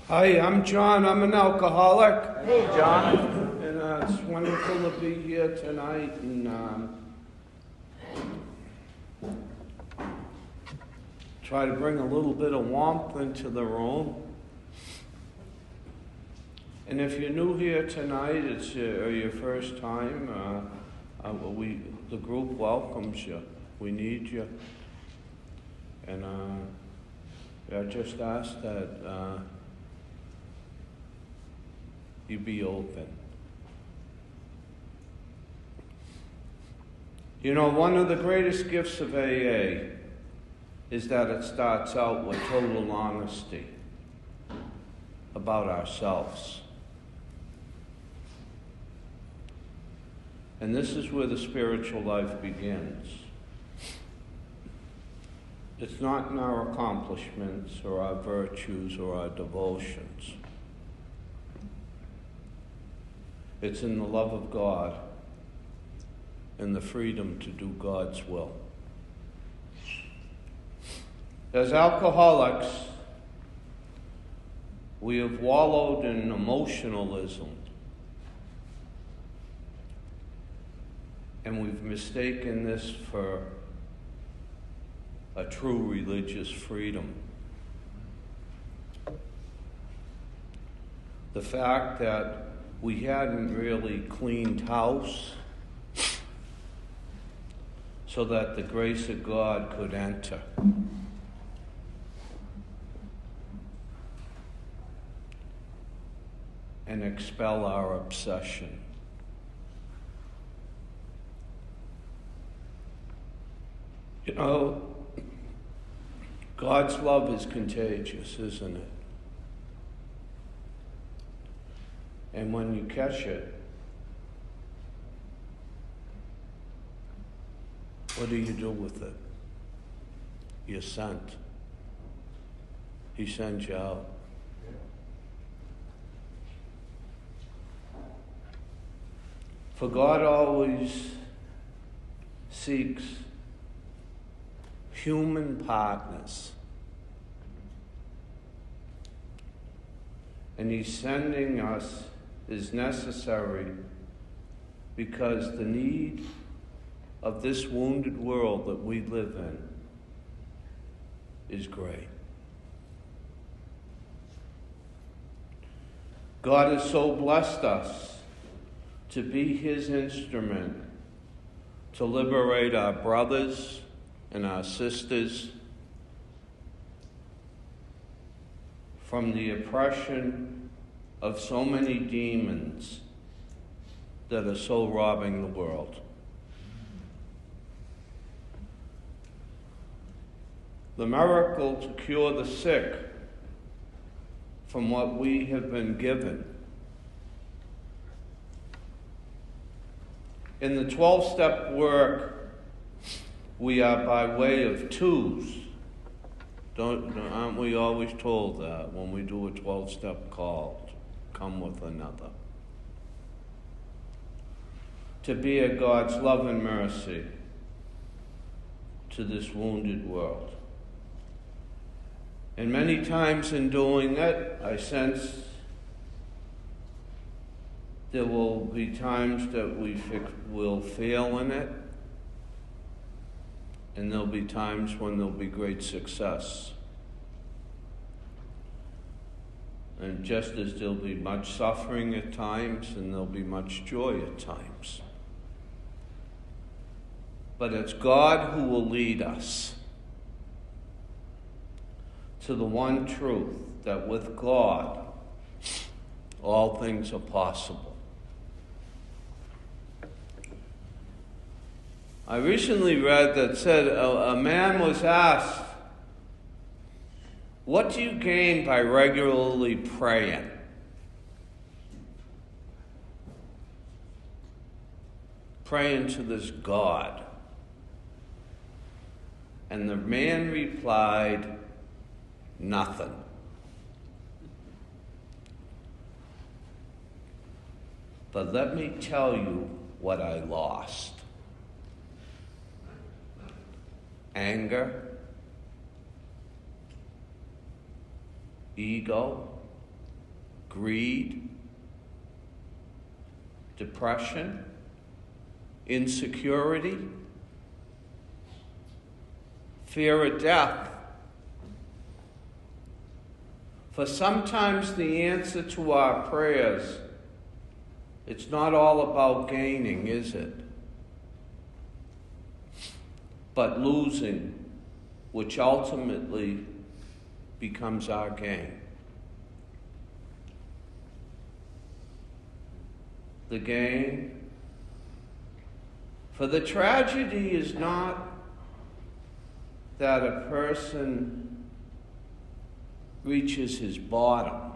Hi, I'm John. I'm an alcoholic. Hey, John. And it's wonderful to be here tonight and try to bring a little bit of warmth into the room. And if you're new here tonight, it's your first time, the group welcomes you. We need you. And I just ask that you be open. You know, one of the greatest gifts of AA is that it starts out with total honesty about ourselves. And this is where the spiritual life begins. It's not in our accomplishments or our virtues or our devotions. It's in the love of God and the freedom to do God's will. As alcoholics, we have wallowed in emotionalism, and we've mistaken this for a true religious freedom. The fact that we hadn't really cleaned house so that the grace of God could enter. And expel our obsession. You know, God's love is contagious, isn't it? And when you catch it, what do you do with it? You're sent. He sends you out. For God always seeks human partners. And He's sending us is necessary because the need of this wounded world that we live in is great. God has so blessed us to be His instrument to liberate our brothers and our sisters from the oppression of so many demons that are so robbing the world. The miracle to cure the sick from what we have been given. In the 12-step work, we are by way of twos. Aren't we always told that when we do a 12-step call? Come with another. To be a God's love and mercy to this wounded world. And many times in doing it, I sense there will be times that we will fail in it, and there'll be times when there'll be great success. And just as there'll be much suffering at times, and there'll be much joy at times. But it's God who will lead us to the one truth that with God, all things are possible. I recently read that said a man was asked, what do you gain by regularly praying? Praying to this God. And the man replied, nothing. But let me tell you what I lost. Anger, ego, greed, depression, insecurity, fear of death. For sometimes the answer to our prayers, it's not all about gaining, is it? But losing, which ultimately becomes our gain. The gain. For the tragedy is not that a person reaches his bottom.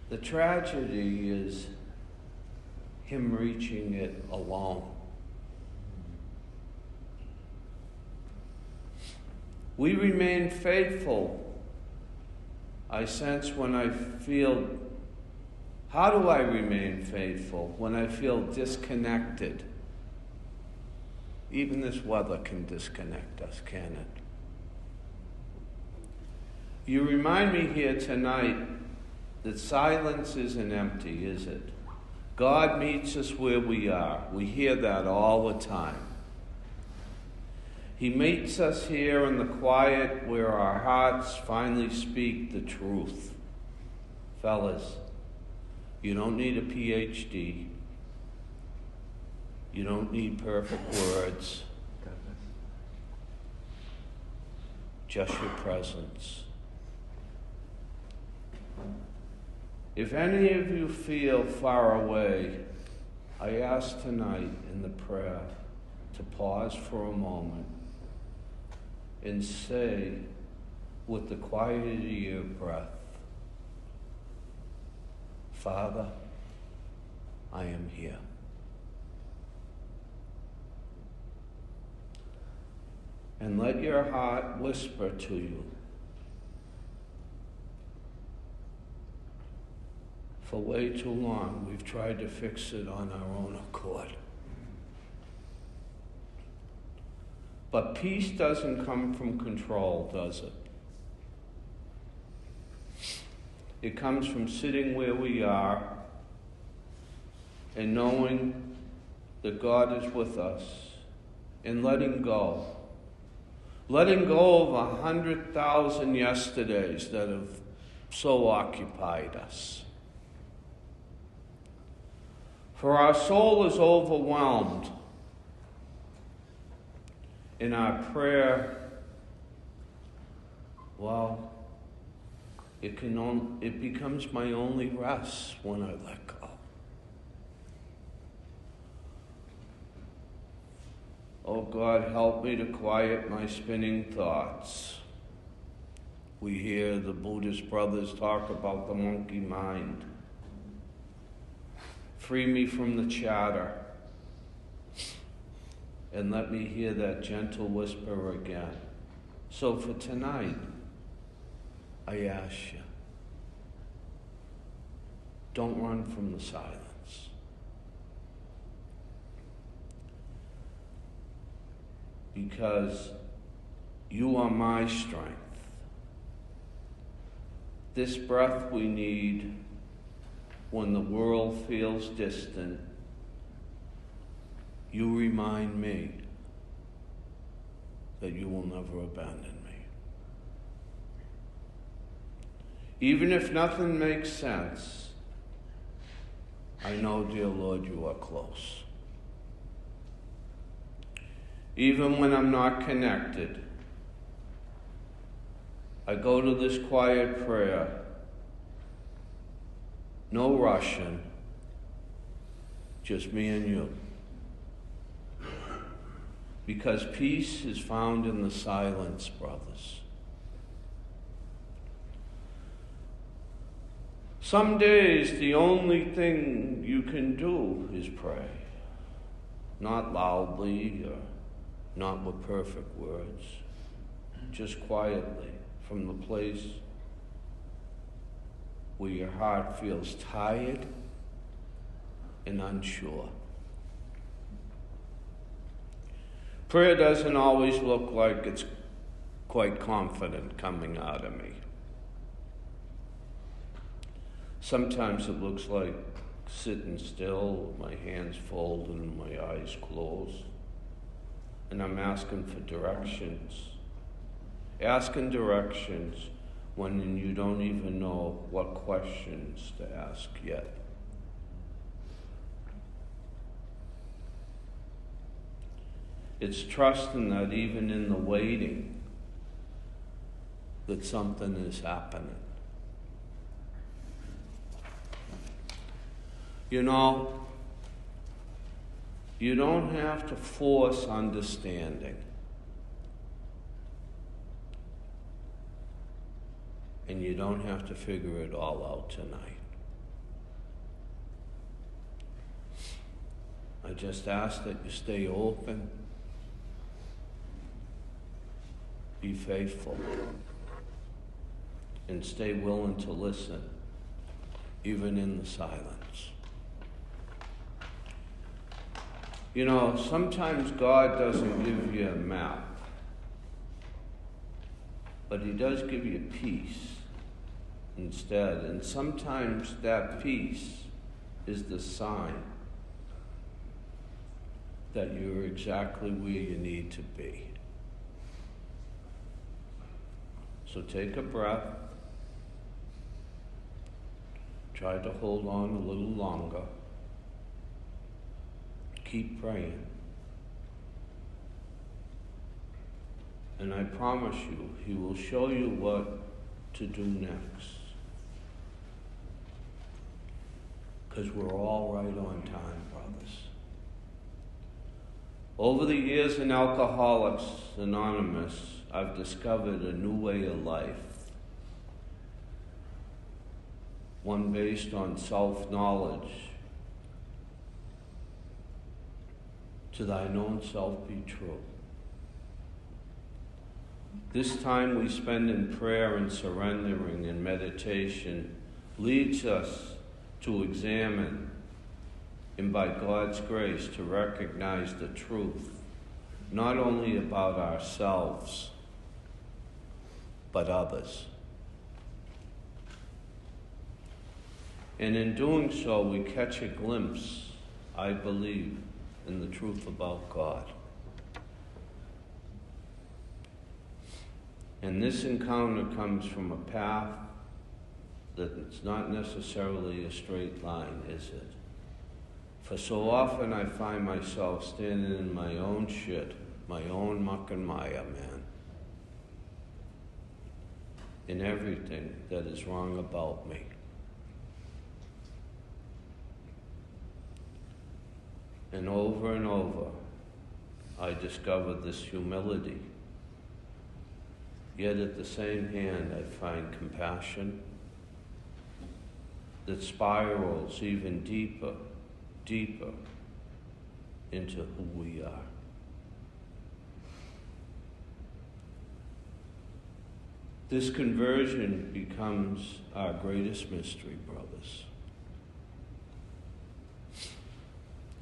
The tragedy is him reaching it alone. We remain faithful, I sense, when I feel. How do I remain faithful? When I feel disconnected. Even this weather can disconnect us, can it? You remind me here tonight that silence isn't empty, is it? God meets us where we are. We hear that all the time. He meets us here in the quiet where our hearts finally speak the truth. Fellas, you don't need a PhD. You don't need perfect words. Just your presence. If any of you feel far away, I ask tonight in the prayer to pause for a moment and say with the quiet of your breath, Father, I am here. And let your heart whisper to you, for way too long we've tried to fix it on our own accord. But peace doesn't come from control, does it? It comes from sitting where we are and knowing that God is with us and letting go. Letting go of 100,000 yesterdays that have so occupied us. For our soul is overwhelmed. In our prayer, well, it becomes my only rest when I let go. Oh God, help me to quiet my spinning thoughts. We hear the Buddhist brothers talk about the monkey mind. Free me from the chatter. And let me hear that gentle whisper again. So for tonight, I ask you, don't run from the silence. Because you are my strength. This breath we need when the world feels distant. You remind me that you will never abandon me. Even if nothing makes sense, I know, dear Lord, you are close. Even when I'm not connected, I go to this quiet prayer. No rushing, just me and you. Because peace is found in the silence, brothers. Some days the only thing you can do is pray. Not loudly or not with perfect words. Just quietly from the place where your heart feels tired and unsure. Prayer doesn't always look like it's quite confident coming out of me. Sometimes it looks like sitting still, my hands folded and my eyes closed, and I'm asking for directions. Asking directions when you don't even know what questions to ask yet. It's trusting that even in the waiting, that something is happening. You know, you don't have to force understanding. And you don't have to figure it all out tonight. I just ask that you stay open, be faithful, and stay willing to listen, even in the silence. You know, sometimes God doesn't give you a map, but He does give you peace instead. And sometimes that peace is the sign that you're exactly where you need to be. So take a breath. Try to hold on a little longer. Keep praying. And I promise you, He will show you what to do next. Because we're all right on time, brothers. Over the years in Alcoholics Anonymous, I've discovered a new way of life. One based on self-knowledge. To thine own self be true. This time we spend in prayer and surrendering and meditation leads us to examine and by God's grace to recognize the truth, not only about ourselves, but others. And in doing so, we catch a glimpse, I believe, in the truth about God. And this encounter comes from a path that's not necessarily a straight line, is it? For so often I find myself standing in my own shit, my own muck and mire, man. In everything that is wrong about me. And over, I discovered this humility. Yet at the same hand, I find compassion that spirals even deeper into who we are. This conversion becomes our greatest mystery, brothers.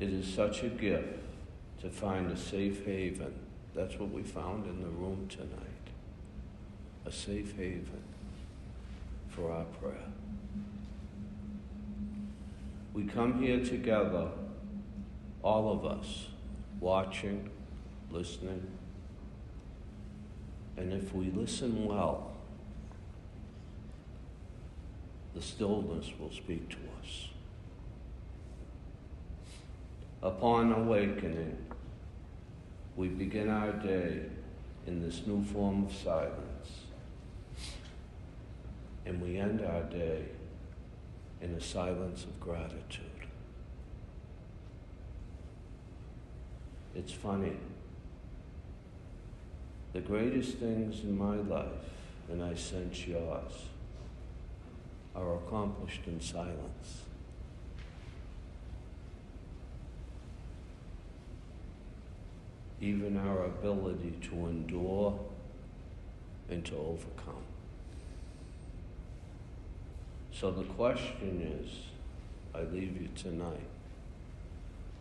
It is such a gift to find a safe haven. That's what we found in the room tonight. A safe haven for our prayer. We come here together, all of us, watching, listening, and if we listen well, the stillness will speak to us. Upon awakening, we begin our day in this new form of silence, and we end our day in a silence of gratitude. It's funny. The greatest things in my life, and I sense yours, are accomplished in silence. Even our ability to endure and to overcome. So the question is, I leave you tonight,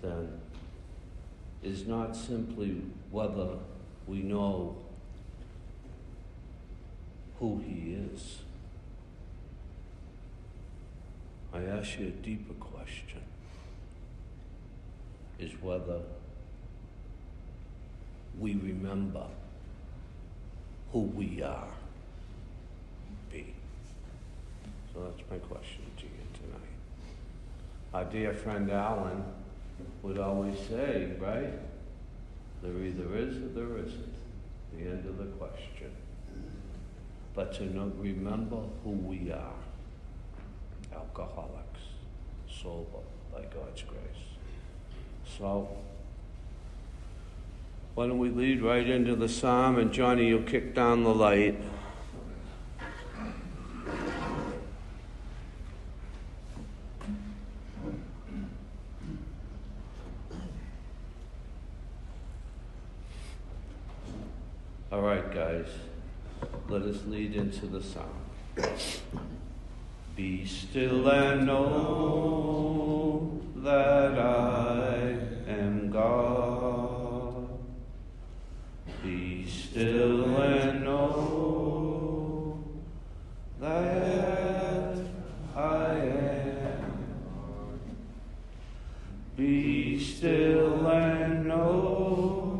then, is not simply whether we know who He is. I ask you a deeper question, is whether we remember who we are. So that's my question to you tonight. Our dear friend Alan would always say, right? There either is or there isn't. The end of the question. But to remember who we are. Alcoholics. Sober by God's grace. So, why don't we lead right into the psalm, and Johnny, you'll kick down the light. All right, guys, let us lead into the psalm. Be still and know that I am God. Be still and know that I am. Be still and know